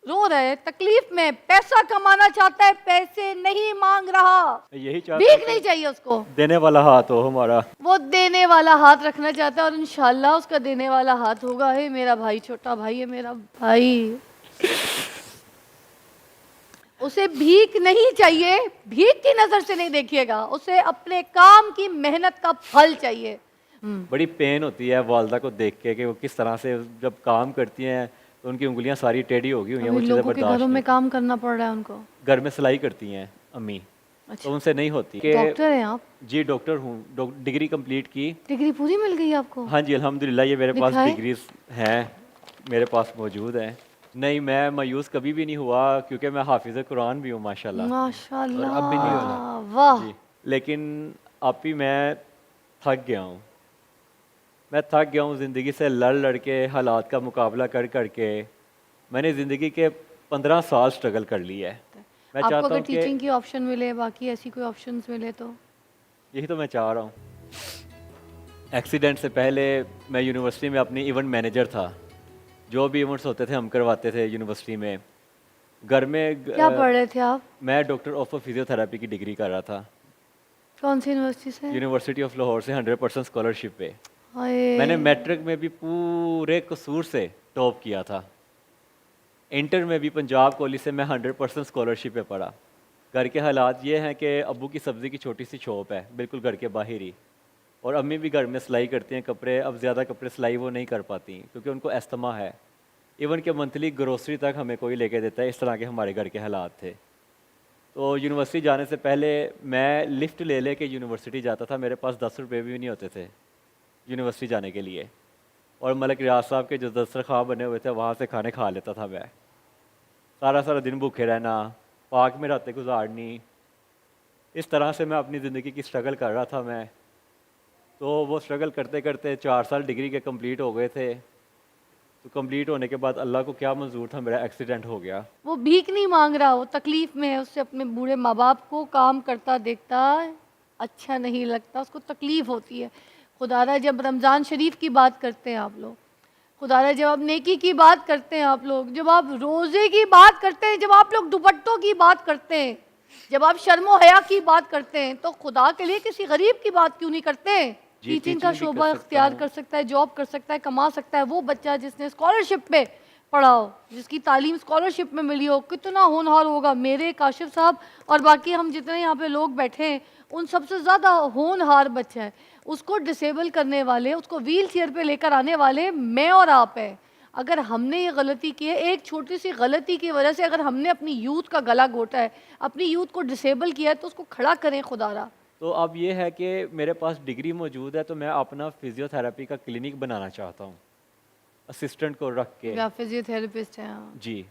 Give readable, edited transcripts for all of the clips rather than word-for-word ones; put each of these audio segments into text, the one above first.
रो रहा है, तकलीफ में, पैसा कमाना चाहता है, पैसे नहीं मांग रहा, यही चाहता भीख है नहीं चाहिए उसको, देने वाला हाथ हो हमारा। वो देने वाला हाथ रखना चाहता है और इंशाल्लाह उसका देने वाला हाथ होगा। हे मेरा भाई, छोटा भाई है मेरा भाई, उसे भीख नहीं चाहिए, भीख की नजर से नहीं देखिएगा, उसे अपने काम की मेहनत का फल चाहिए। बड़ी पेन होती है वालदा को देख के कि वो किस तरह से जब काम करती हैं तो उनकी उंगलियां सारी टेढ़ी होगी हुई हैं, अभी वो चीज़ें लोगों के बर्दाश्त घरों में नहीं। काम करना पड़ रहा है उनको। घर में सिलाई करती हैं अम्मी, तो अच्छा, उनसे नहीं होती कि डॉक्टर हैं आप? जी डॉक्टर हूँ, डिग्री कंप्लीट की। डिग्री पूरी मिल गई आपको? हाँ जी अल्हम्दुलिल्लाह, ये मेरे पास दिखाए? डिग्रीज हैं, मेरे पास मौजूद हैं। नहीं, मैं मायूस कभी भी नहीं हुआ क्योंकि मैं हाफिज़ कुरान भी हूँ माशाल्लाह। और अब भी नहीं होना। माशाल्लाह, वाह। जी, लेकिन अब भी मैं थक गया हूँ। मैं थक गया हूँ ज़िंदगी से लड़ लड़ के, हालात का मुकाबला कर कर के। मैंने ज़िंदगी के 15 साल स्ट्रगल कर लिया है। मैं आपको चाहता अगर हूँ कि टीचिंग की ऑप्शन मिले, बाकी ऐसी कोई ऑप्शंस मिले तो? यही तो मैं चाह रहा हूँ। एक्सीडेंट से पहले मैं यूनिवर्सिटी में अपनी इवेंट मैनेजर था। जो भी इवेंट्स होते थे हम करवाते थे यूनिवर्सिटी में। घर में क्या पढ़ रहे थे आप? मैं डॉक्टर ऑफ फिजियोथेरेपी की डिग्री कर रहा था, कौन सी यूनिवर्सिटी से? यूनिवर्सिटी ऑफ लाहौर से 100% स्कॉलरशिप पे। मैंने हाय, मैट्रिक में भी पूरे कसूर से टॉप किया था। इंटर में भी पंजाब कॉलेज से मैं 100% स्कॉलरशिप पे पढ़ा। घर के हालात ये हैं कि अब्बू की सब्ज़ी की छोटी सी शॉप है बिल्कुल घर के बाहर ही, और अम्मी भी घर में सिलाई करती हैं कपड़े। अब ज़्यादा कपड़े सिलाई वो नहीं कर पाती क्योंकि उनको अस्थमा है। इवन के मंथली ग्रोसरी तक हमें कोई लेके देता है, इस तरह के हमारे घर के हालात थे। तो यूनिवर्सिटी जाने से पहले मैं लिफ्ट ले ले के यूनिवर्सिटी जाता था, मेरे पास 10 रुपये भी नहीं होते थे यूनिवर्सिटी जाने के लिए। और मलिक रियाज साहब के जो दस्तरखान बने हुए थे वहाँ से खाने खा लेता था मैं। सारा सारा दिन भूखे रहना, पार्क में रातें गुजारनी, इस तरह से मैं अपनी ज़िंदगी की स्ट्रगल कर रहा था मैं। तो वो स्ट्रगल करते करते 4 साल डिग्री के कंप्लीट हो गए थे। तो कंप्लीट होने के बाद अल्लाह को क्या मंजूर था, मेरा एक्सीडेंट हो गया। वो भीख नहीं मांग रहा, वो तकलीफ में है, उससे अपने बूढ़े माँ बाप को काम करता देखता अच्छा नहीं लगता, उसको तकलीफ होती है। खुदारा जब रमज़ान शरीफ की बात करते हैं आप लोग, खुदारा जब आप नेकी की बात करते हैं आप लोग, जब आप रोज़े की बात करते हैं, जब आप लोग दुपट्टों की बात करते हैं, जब आप शर्मो हया की बात करते हैं, तो खुदा के लिए किसी गरीब की बात क्यों नहीं करते हैं? जी, टीचिंग का टीचिंग भी कर शोबा सकता इख्तियार हूँ। कर सकता है, जॉब कर सकता है, कमा सकता है वो बच्चा जिसने स्कॉलरशिप पे पढ़ा हो, जिसकी तालीम स्कॉलरशिप में मिली हो। कितना होनहार होगा मेरे काशिफ साहब और बाकी हम जितने यहाँ पे लोग बैठे हैं, उन सबसे ज़्यादा होनहार बच्चा है। उसको डिसेबल करने वाले, उसको व्हील चेयर पे लेकर आने वाले मैं और आप हैं। अगर हमने ये गलती की है, एक छोटी सी गलती की वजह से अगर हमने अपनी यूथ का गला घोटा है, अपनी यूथ को डिसेबल किया है, तो उसको खड़ा करें खुदारा। तो अब ये है कि मेरे पास डिग्री मौजूद है, तो मैं अपना फिजियोथेरेपी का क्लिनिक बनाना चाहता हूँ असिस्टेंट को रख के। या फिजियोथेरेपिस्ट हैं हाँ। जी,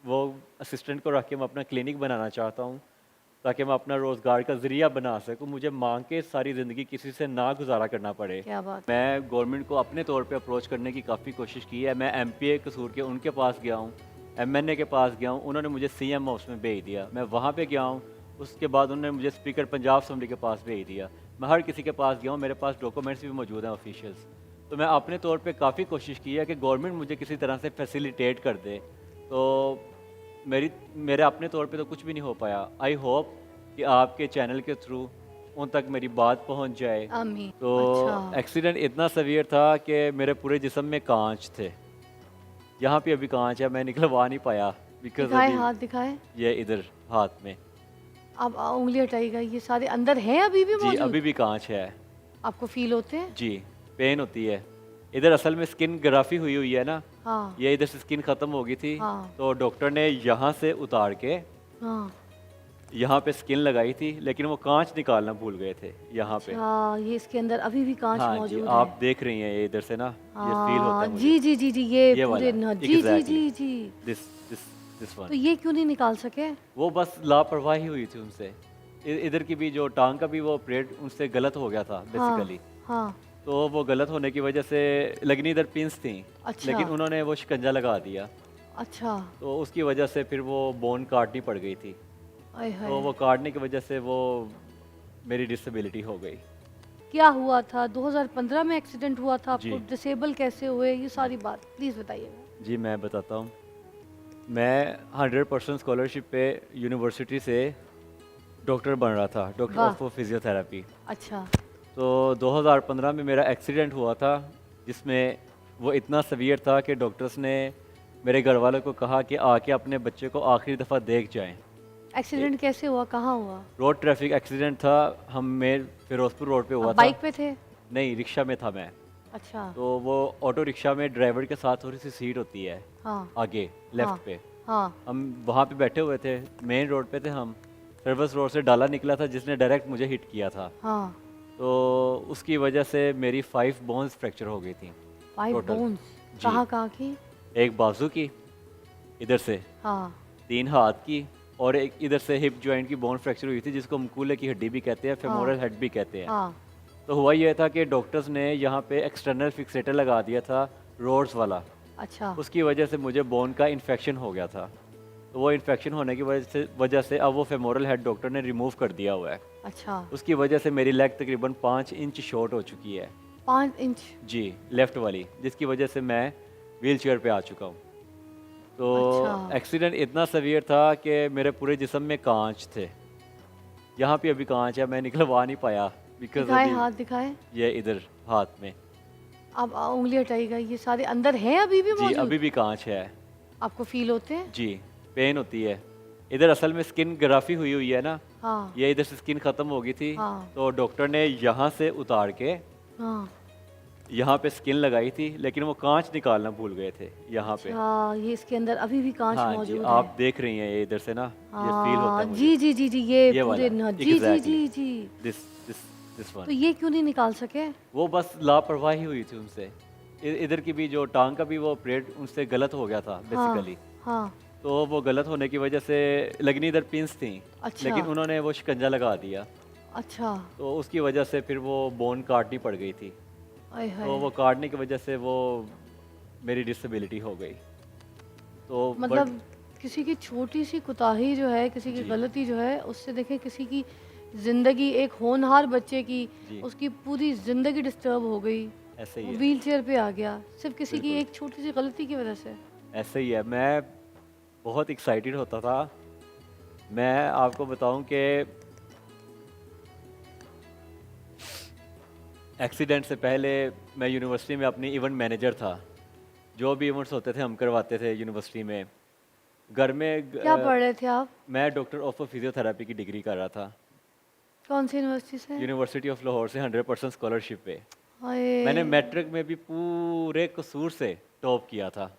वो असिस्टेंट को रख के मैं अपना क्लिनिक बनाना चाहता हूँ ताकि मैं अपना रोज़गार का ज़रिया बना सकूँ, मुझे मांग के सारी ज़िंदगी किसी से ना गुजारा करना पड़े। क्या बात। मैं गवर्नमेंट को अपने तौर पे अप्रोच करने की काफ़ी कोशिश की है। मैं एमपीए कसूर के उनके पास गया हूँ, एमएनए के पास गया हूँ, उन्होंने मुझे सीएम हाउस में भेज दिया। मैं वहाँ पे गया हूँ, उसके बाद उन्होंने मुझे स्पीकर पंजाब असम्बली के पास भेज दिया। मैं हर किसी के पास गया हूँ, मेरे पास डॉक्यूमेंट्स भी मौजूद हैं ऑफिशियल्स। तो मैं अपने तौर पे काफ़ी कोशिश की है कि गवर्नमेंट मुझे किसी तरह से फैसिलिटेट कर दे। तो मेरे अपने तौर पे तो कुछ भी नहीं हो पाया। आई होप कि आपके चैनल के थ्रू उन तक मेरी बात पहुंच जाए। आमीन। तो अच्छा, एक्सीडेंट इतना सवियर था कि मेरे पूरे जिस्म में कांच थे। यहाँ पे अभी कांच है, मैं निकलवा नहीं पाया बिकॉज दिखाए अभी हाथ दिखाए। ये इधर हाथ में। अब उंगली हटाइएगा, ये सारे अंदर हैं अभी भी जी मौजूद? अभी भी कांच है। आपको फील होते हैं? जी पेन होती है इधर, असल में स्किन ग्राफी हुई हुई है ना, हाँ ये इधर से स्किन ख़त्म हो गई थी। हाँ तो डॉक्टर ने यहाँ से उतार के हाँ। यहाँ पे स्किन लगाई थी, लेकिन वो कांच निकालना भूल गए थे यहाँ पे। अच्छा, ये इसके अंदर अभी भी कांच हाँ जी, मौजूद आप है। देख रही हैं ये इधर से ना, ये फील होता हाँ है मुझे। जी जी जी जी, ये ये पूरे वाला जी जी एग्जैक्टली जी जी। दिस दिस दिस तो वन। ये क्यों नहीं निकाल सके? वो बस लापरवाही हुई थी उनसे। इधर की भी जो टांग का भी वो ऑपरेट उनसे गलत हो गया था हाँ बेसिकली। हाँ। तो वो गलत होने की वजह से लगनी इधर पिंस थी, अच्छा। लेकिन उन्होंने वो शिकंजा लगा दिया, अच्छा। तो उसकी वजह से फिर वो बोन काटनी पड़ गई थी। आय तो वो हाय। काटने की वजह से वो मेरी डिसेबिलिटी हो गई। क्या हुआ था? 2015 में एक्सीडेंट हुआ था आपको? जी। डिसेबल कैसे हुए? ये सारी बात प्लीज़ बताइएगा। जी मैं बताता हूँ। मैं 100% स्कॉलरशिप पे यूनिवर्सिटी से डॉक्टर बन रहा था, डॉक्टर वाह। Of physiotherapy. अच्छा। तो 2015 में मेरा एक्सीडेंट हुआ था, जिसमें वो इतना सवियर था कि डॉक्टर्स ने मेरे घर वालों को कहा कि आके अपने बच्चे को आखिरी दफ़ा देख जाएं। एक्सीडेंट कैसे हुआ, कहाँ हुआ? रोड ट्रैफिक एक्सीडेंट था, हम में फिरोजपुर रोड पे हुआ आप था। बाइक पे थे? नहीं, रिक्शा में था मैं। अच्छा। तो वो ऑटो रिक्शा में ड्राइवर के साथ थोड़ी सी सीट होती है हाँ। आगे हाँ। लेफ्ट पे। हाँ। हम वहाँ पे बैठे हुए थे, मेन रोड पे थे हम। सर्विस रोड से डाला निकला था जिसने डायरेक्ट मुझे हिट किया था। हाँ। तो उसकी वजह से मेरी 5 बोन्स फ्रैक्चर हो गई थी 5 टोटल। बोन्स जी। कहाँ कहाँ की? एक बाजू की इधर से, हाँ। 3 हाथ की, और एक इधर से हिप जॉइंट की बोन फ्रैक्चर हुई थी, जिसको मकूले की हड्डी भी कहते हैं, फेमोरल हेड भी कहते हैं। हाँ। तो हुआ ये था कि डॉक्टर्स ने यहाँ पे एक्सटर्नल फिक्सेटर लगा दिया था, रोड्स वाला। अच्छा। उसकी वजह से मुझे बोन का इन्फेक्शन हो गया था। तो वो इन्फेक्शन होने की वजह से अब वो फेमोरल हेड डॉक्टर ने रिमूव कर दिया हुआ है। अच्छा। उसकी वजह से मेरी लेग तकरीबन 5 इंच शॉर्ट हो चुकी है। 5 इंच? जी, लेफ़्ट वाली, जिसकी वजह से मैं व्हील चेयर पर आ चुका हूँ। तो अच्छा। एक्सीडेंट इतना सवियर था कि मेरे पूरे जिस्म में कांच थे। यहाँ पे अभी कांच है, मैं निकलवा नहीं पाया बिकॉज दिखाए, अभी हाथ दिखाए। ये इधर हाथ में। अब उंगली हटाइएगा, ये सारे अंदर हैं अभी भी जी, मौजूद? अभी भी कांच है। आपको फील होते हैं? जी, पेन होती है। इधर असल में स्किन ग्राफी हुई हुई है ना, हाँ। ये इधर से स्किन ख़त्म हो गई थी। हाँ। तो डॉक्टर ने यहाँ से उतार के हाँ। यहाँ पे स्किन लगाई थी, लेकिन वो कांच निकालना भूल गए थे यहाँ पे। अच्छा, ये इसके अंदर अभी भी कांच हाँ जी, मौजूद आप है? देख रही हैं ये इधर से ना, ये फील होता हाँ है मुझे। जी जी जी जी, ये ये पूरे वाला, जी जी जी एग्जैक्टली जी। दिस दिस दिस तो वन। ये क्यों नहीं निकाल सके? वो बस लापरवाही हुई थी उनसे। इधर की भी जो टांग का भी वो ऑपरेट उनसे गलत हो गया था हाँ। बेसिकली। हाँ। तो वो गलत होने की वजह से लगनी इधर पिंस थी, अच्छा। लेकिन उन्होंने वो शिकंजा लगा दिया। अच्छा। तो उसकी वजह से फिर वो बोन काटनी पड़ गई थी। आय तो हाय। वो काटने की वजह से वो मेरी डिसेबिलिटी हो गई। तो मतलब किसी की छोटी सी कुताही जो है, किसी की जी। गलती जो है, उससे देखें किसी की जिंदगी, एक होनहार बच्चे की, जी। उसकी पूरी जिंदगी डिस्टर्ब हो गई। ऐसे ही वो है, व्हील चेयर पे आ गया सिर्फ किसी की बिल्कुल। एक छोटी सी गलती की वजह से। ऐसे ही है। मैं बहुत एक्साइटेड होता था। मैं आपको बताऊं कि एक्सीडेंट से पहले मैं यूनिवर्सिटी में अपनी इवेंट मैनेजर था। जो भी इवेंट्स होते थे हम करवाते थे यूनिवर्सिटी में। घर में क्या पढ़ रहे थे आप? मैं डॉक्टर ऑफ फिजियोथेरेपी की डिग्री कर रहा था, कौन सी यूनिवर्सिटी से? यूनिवर्सिटी ऑफ लाहौर से 100% स्कॉलरशिप पे। हाय। मैंने मैट्रिक में भी पूरे कसूर से टॉप किया था।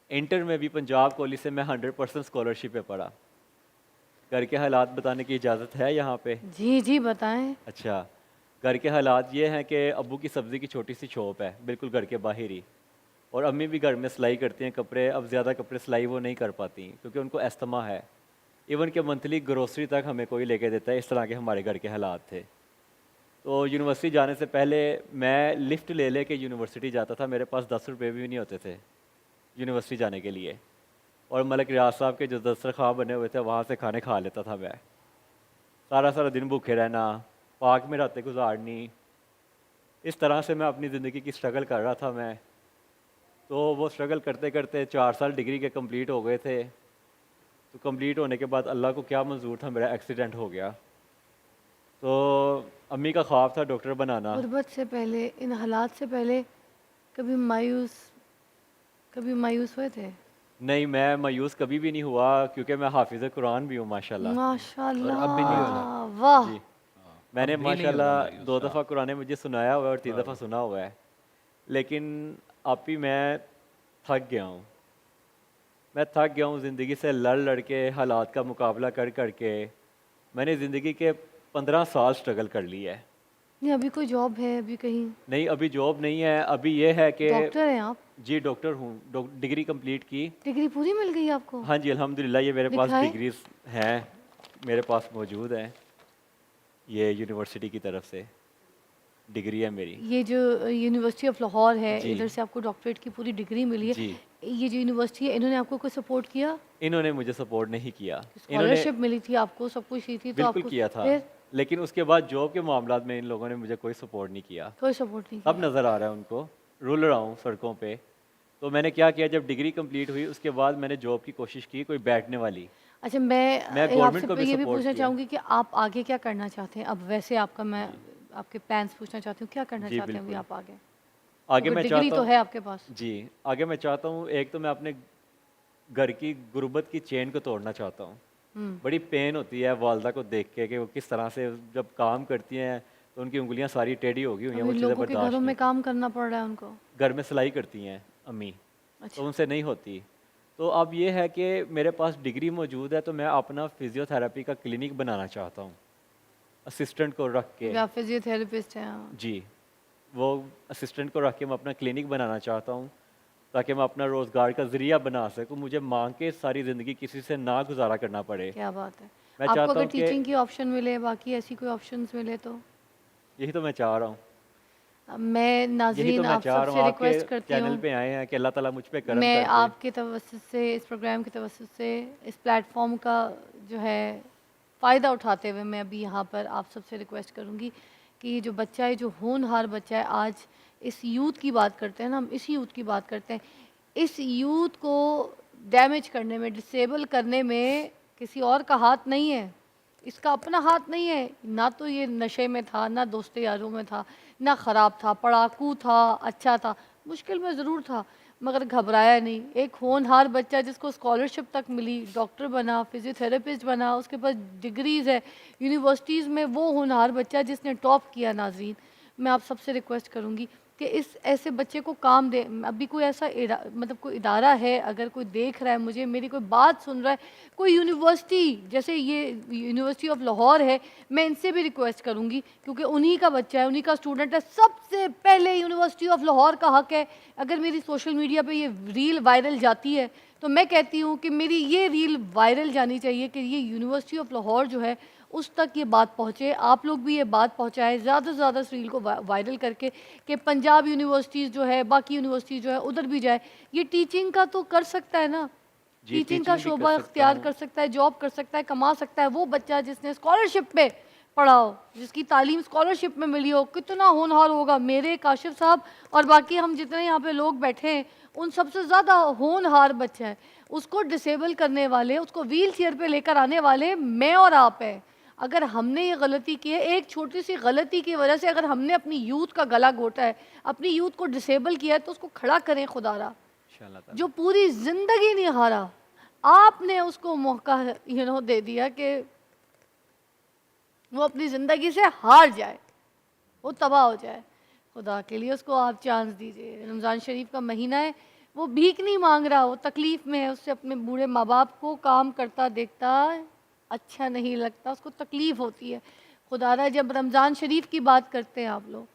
इंटर में भी पंजाब कॉलेज से मैं 100% स्कॉलरशिप पे पढ़ा। घर के हालात बताने की इजाज़त है यहाँ पे? जी जी बताएं। अच्छा, घर के हालात ये हैं कि अब्बू की सब्ज़ी की छोटी सी शॉप है, बिल्कुल घर के बाहर ही। और अम्मी भी घर में सिलाई करती हैं कपड़े। अब ज़्यादा कपड़े सिलाई वो नहीं कर पाती क्योंकि उनको अस्थमा है। इवन के मंथली ग्रोसरी तक हमें कोई लेके देता है, इस तरह के हमारे घर के हालात थे। तो यूनिवर्सिटी जाने से पहले मैं लिफ्ट ले ले के यूनिवर्सिटी जाता था। मेरे पास 10 रुपये भी नहीं होते थे यूनिवर्सिटी जाने के लिए। और मलिक रियाज साहब के जो दस्तरखान बने हुए थे वहाँ से खाने खा लेता था मैं। सारा सारा दिन भूखे रहना, पार्क में रातें गुजारनी, इस तरह से मैं अपनी ज़िंदगी की स्ट्रगल कर रहा था मैं। तो वो स्ट्रगल करते करते 4 साल डिग्री के कंप्लीट हो गए थे। तो कंप्लीट होने के बाद अल्लाह को क्या मंजूर था, मेरा एक्सीडेंट हो गया। तो अम्मी का ख्वाब था डॉक्टर बनाना। गुर्बत से पहले, इन हालात से पहले कभी मायूस हुए थे? नहीं, मैं मायूस कभी भी नहीं हुआ क्योंकि मैं हाफिज़ कुरान भी हूँ माशाल्लाह। माशाल्लाह। अब भी नहीं होना। वाह। जी, मैंने अब भी नहीं होना माशाल्लाह मायूस। 2 दफ़ा कुरान मुझे सुनाया हुआ है और 3 दफ़ा सुना हुआ है। लेकिन अब भी मैं थक गया हूँ। मैं थक गया हूँ ज़िंदगी से लड़ लड़ के, हालात का मुकाबला कर कर के। मैंने ज़िंदगी के 15 साल स्ट्रगल कर ली है। नहीं, अभी कोई जॉब है अभी कहीं? नहीं, अभी जॉब नहीं है। अभी ये है कि डॉक्टर हैं आप? जी डॉक्टर हूँ, डिग्री कंप्लीट की। डिग्री पूरी मिल गई आपको? हाँ जी, अल्हम्दुलिल्लाह ये मेरे पास दिखाएं। डिग्रीज हैं, मेरे पास मौजूद हैं। ये यूनिवर्सिटी की तरफ से डिग्री है मेरी। ये जो यूनिवर्सिटी ऑफ लाहौर है, जी। इधर से आपको डॉक्टरेट की पूरी डिग्री मिली है। जी, ये जो यूनिवर्सिटी है, इन्होंने आपको कोई सपोर्ट किया? इन्होंने मुझे सपोर्ट नहीं किया। इन्होंने स्कॉलरशिप मिली थी आपको, सब कुछ ही थी, तो बिल्कुल आपको किया था, फिर लेकिन उसके बाद जॉब के मामलात में इन लोगों ने मुझे कोई सपोर्ट नहीं किया। कोई सपोर्ट नहीं अब किया? नज़र आ रहा है उनको, रुल रहा हूँ सड़कों पे। तो मैंने क्या किया, जब डिग्री कंप्लीट हुई उसके बाद मैंने जॉब की कोशिश की, कोई बैठने वाली। अच्छा, मैं मैं आपसे गवर्नमेंट को भी ये भी सपोर्ट पूछना किया। चाहूँगी कि आप आगे क्या करना चाहते हैं? अब वैसे आपका मैं जी आपके प्लान्स पूछना चाहती हूँ, क्या करना जी चाहते हैं अभी बिल्कुल। आप आगे? आगे क्योंकि मैं डिग्री चाहता तो हूँ, है आपके पास। जी आगे मैं चाहता हूँ, एक तो मैं अपने घर की गुर्बत की चेन को तोड़ना चाहता हूँ। हुँ। बड़ी पेन होती है वालदा को देख के कि वो किस तरह से जब काम करती हैं तो उनकी उंगलियां सारी टेढ़ी हो गई हुई हैं, अभी वो चीज़ें लोगों के घरों बर्दाश्त नहीं में होती। काम करना पड़ रहा है उनको। घर में सिलाई करती हैं अम्मी, तो अच्छा, उनसे नहीं होती। तो अब ये है कि मेरे पास डिग्री मौजूद है, तो मैं अपना फिजियोथेरेपी का क्लिनिक बनाना चाहता हूँ, असिस्टेंट को रख के। क्योंकि आप फिजियोथेरेपिस्ट हैं। हाँ। जी, वो असिस्टेंट को रख के मैं अपना क्लिनिक बनाना चाहता हूँ, ताकि मैं अपना रोज़गार का ज़रिया बना सकूँ, मुझे मांग के सारी ज़िंदगी किसी से ना गुजारा करना पड़े। क्या बात है। मैं आपको चाहता अगर हूँ कि टीचिंग की ऑप्शन मिले, बाकी ऐसी कोई ऑप्शंस मिले तो? यही तो मैं चाह रहा हूँ, मैं यही तो नाज़रीन मैं आप चाह रहा हूँ, सबसे आपके रिक्वेस्ट करती चैनल हूँ, पे आए हैं कि अल्लाह ताला मुझ पे करम मैं कर दे। आपके तवज्जुह से, इस प्रोग्राम की तवज्जुह से, इस प्लेटफॉर्म का जो है फ़ायदा उठाते हुए मैं अभी यहाँ पर आप सबसे रिक्वेस्ट करूँगी कि ये जो बच्चा है, जो होनहार बच्चा है, आज इस यूथ की बात करते हैं ना, हम इस यूथ की बात करते हैं, इस यूथ को डैमेज करने में, डिसेबल करने में किसी और का हाथ नहीं है, इसका अपना हाथ नहीं है। ना तो ये नशे में था, ना दोस्त यारों में था, ना ख़राब था, पढ़ाकू था, अच्छा था, मुश्किल में ज़रूर था, मगर घबराया नहीं। एक होनहार बच्चा जिसको स्कॉलरशिप तक मिली, डॉक्टर बना, फिजियोथेरेपिस्ट बना, उसके पास डिग्रीज़ है यूनिवर्सिटीज़ में, वो होनहार बच्चा जिसने टॉप किया। नाज़रीन, मैं आप सबसे रिक्वेस्ट करूँगी कि इस ऐसे बच्चे को काम दें। अभी कोई ऐसा मतलब कोई इदारा है, अगर कोई देख रहा है मुझे, मेरी कोई बात सुन रहा है, कोई यूनिवर्सिटी, जैसे ये यूनिवर्सिटी ऑफ लाहौर है, मैं इनसे भी रिक्वेस्ट करूँगी, क्योंकि उन्हीं का बच्चा है, उन्हीं का स्टूडेंट है, सबसे पहले यूनिवर्सिटी ऑफ लाहौर का हक है। अगर मेरी सोशल मीडिया पे ये रील वायरल जाती है, तो मैं कहती हूँ कि मेरी ये रील वायरल जानी चाहिए कि ये यूनिवर्सिटी ऑफ लाहौर जो है, उस तक ये बात पहुँचे। आप लोग भी ये बात पहुँचाएँ ज़्यादा से ज़्यादा इस रील को वायरल करके, कि पंजाब यूनिवर्सिटीज़ जो है, बाकी यूनिवर्सिटीज़ जो है, उधर भी जाए। ये टीचिंग का तो कर सकता है ना, जी, टीचिंग का टीचिंग भी कर शोबा सकता इख्तियार हूँ। कर सकता है, जॉब कर सकता है, कमा सकता है। वो बच्चा जिसने स्कॉलरशिप पे पढ़ा हो, जिसकी तालीम स्कॉलरशिप में मिली हो, कितना होनहार होगा। मेरे काशिफ साहब और बाकी हम जितने यहाँ पे लोग बैठे हैं, उन सबसे ज़्यादा होनहार बच्चा है। उसको डिसेबल करने वाले, उसको व्हील चेयर पे लेकर आने वाले मैं और आप हैं। अगर हमने ये गलती की है, एक छोटी सी गलती की वजह से अगर हमने अपनी यूथ का गला घोटा है, अपनी यूथ को डिसेबल किया है, तो उसको खड़ा करें खुदारा। इंशाल्लाह ताला। जो पूरी ज़िंदगी नहीं हारा, आपने उसको मौका दे दिया कि वो अपनी ज़िंदगी से हार जाए, वो तबाह हो जाए। खुदा के लिए उसको आप चांस दीजिए। रमज़ान शरीफ का महीना है, वो भीख नहीं मांग रहा, वो तकलीफ़ में है, उससे अपने बूढ़े माँ बाप को काम करता देखता अच्छा नहीं लगता, उसको तकलीफ़ होती है। खुदारा जब रमज़ान शरीफ की बात करते हैं आप लोग,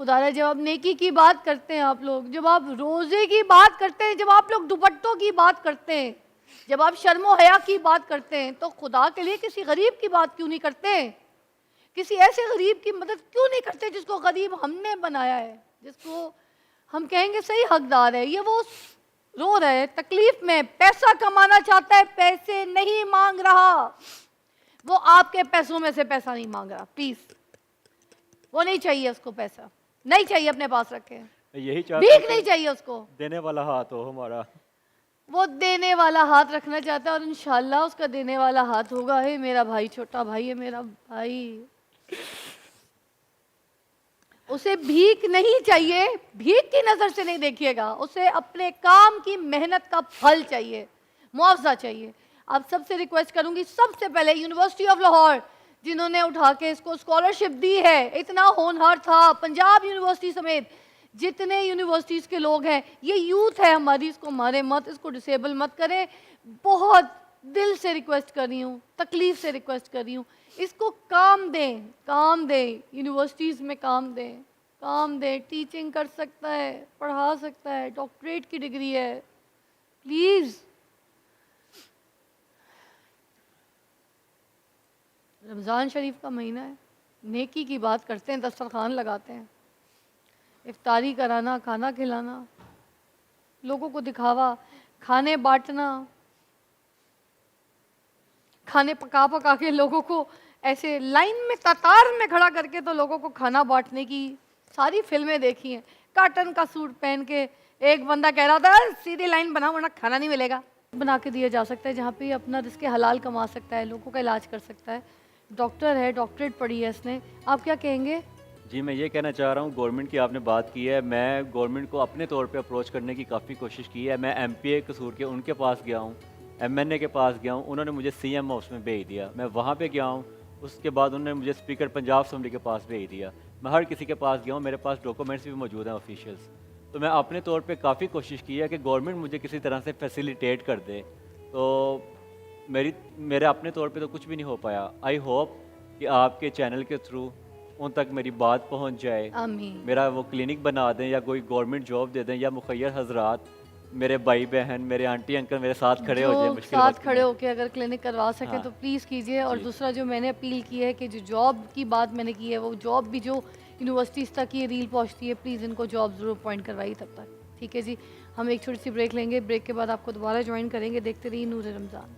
खुदारा जब आप नेकी की बात करते हैं आप लोग, जब आप रोज़े की बात करते हैं, जब आप लोग दुपट्टों की बात करते हैं, जब आप शर्म हया की बात करते हैं, तो खुदा के लिए किसी गरीब की बात क्यों नहीं करते? किसी ऐसे गरीब की मदद क्यों नहीं करते जिसको गरीब हमने बनाया है, जिसको हम कहेंगे सही हकदार है। ये वो रो रहा है, तकलीफ में, पैसा कमाना चाहता है, पैसे नहीं मांग रहा, वो आपके पैसों में से पैसा नहीं मांग रहा। प्लीज, वो नहीं चाहिए उसको, पैसा नहीं चाहिए अपने पास रखे, मैं यही चाहता भीख हूँ नहीं कि चाहिए उसको, देने वाला हाथ हो हमारा। वो देने वाला हाथ रखना चाहता है और इंशाल्लाह उसका देने वाला हाथ होगा। है मेरा भाई, छोटा भाई है मेरा भाई, उसे भीख नहीं चाहिए, भीख की नज़र से नहीं देखिएगा, उसे अपने काम की मेहनत का फल चाहिए, मुआवजा चाहिए। आप सबसे रिक्वेस्ट करूंगी, सबसे पहले यूनिवर्सिटी ऑफ लाहौर जिन्होंने उठा के इसको स्कॉलरशिप दी है, इतना होनहार था, पंजाब यूनिवर्सिटी समेत जितने यूनिवर्सिटीज़ के लोग हैं, ये यूथ है हमारी, इसको मारे मत, इसको डिसेबल मत करें। बहुत दिल से रिक्वेस्ट कर रही हूँ, तकलीफ़ से रिक्वेस्ट कर रही हूँ, इसको काम दें, काम दें, यूनिवर्सिटीज़ में काम दें, काम दें। टीचिंग कर सकता है, पढ़ा सकता है, डॉक्टरेट की डिग्री है, प्लीज़। रमज़ान शरीफ का महीना है, नेकी की बात करते हैं, दस्तरखान लगाते हैं, इफ्तारी कराना, खाना खिलाना, लोगों को दिखावा, खाने बांटना, खाने पका पका के लोगों को ऐसे लाइन में कतार में खड़ा करके तो लोगों को खाना बांटने की सारी फिल्में देखी हैं। काटन का सूट पहन के एक बंदा कह रहा था सीधी लाइन बना वरना खाना नहीं मिलेगा। बना के दिया जा सकता है जहाँ पे ये अपना रिस्क हलाल कमा सकता है, लोगों का इलाज कर सकता है। डॉक्टर है, डॉक्टरेट पढ़ी है इसने, आप क्या कहेंगे? जी, मैं ये कहना चाह रहा हूँ, गवर्नमेंट की आपने बात की है, मैं गवर्नमेंट को अपने तौर पे अप्रोच करने की काफ़ी कोशिश की है। मैं एमपीए कसूर के उनके पास गया हूँ, एमएनए के पास गया हूँ, उन्होंने मुझे सीएम हाउस में भेज दिया। मैं वहाँ पे गया हूँ, उसके बाद उन्होंने मुझे स्पीकर पंजाब असम्बली के पास भेज दिया। मैं हर किसी के पास गया हूँ, मेरे पास डॉक्यूमेंट्स भी मौजूद हैं ऑफिशियल्स। तो मैं अपने तौर पे काफ़ी कोशिश की है कि गवर्नमेंट मुझे किसी तरह से फैसिलिटेट कर दे। तो मेरे अपने तौर पे तो कुछ भी नहीं हो पाया। आई होप कि आपके चैनल के थ्रू उन तक मेरी बात पहुंच जाए, आमीन। मेरा वो क्लिनिक बना दें या कोई गवर्नमेंट जॉब दे दें, या मुखैर हजरात, मेरे भाई बहन, मेरे आंटी अंकल मेरे साथ खड़े हो जाए जो मुश्किल साथ वक्त खड़े में। होकर अगर क्लिनिक करवा सकें हाँ। तो प्लीज़ कीजिए। और जी। दूसरा जो मैंने अपील की है कि जो जॉब की बात मैंने की है वो जॉब भी जो यूनिवर्सिटीज़ तक ये रील पहुंचती है, प्लीज़ इनको जॉब ज़रूर अपॉइंट करवाइए तब तक। ठीक है जी, हम एक छोटी सी ब्रेक लेंगे, ब्रेक के बाद आपको दोबारा ज्वाइन करेंगे। देखते रहिए नूर रमज़ान।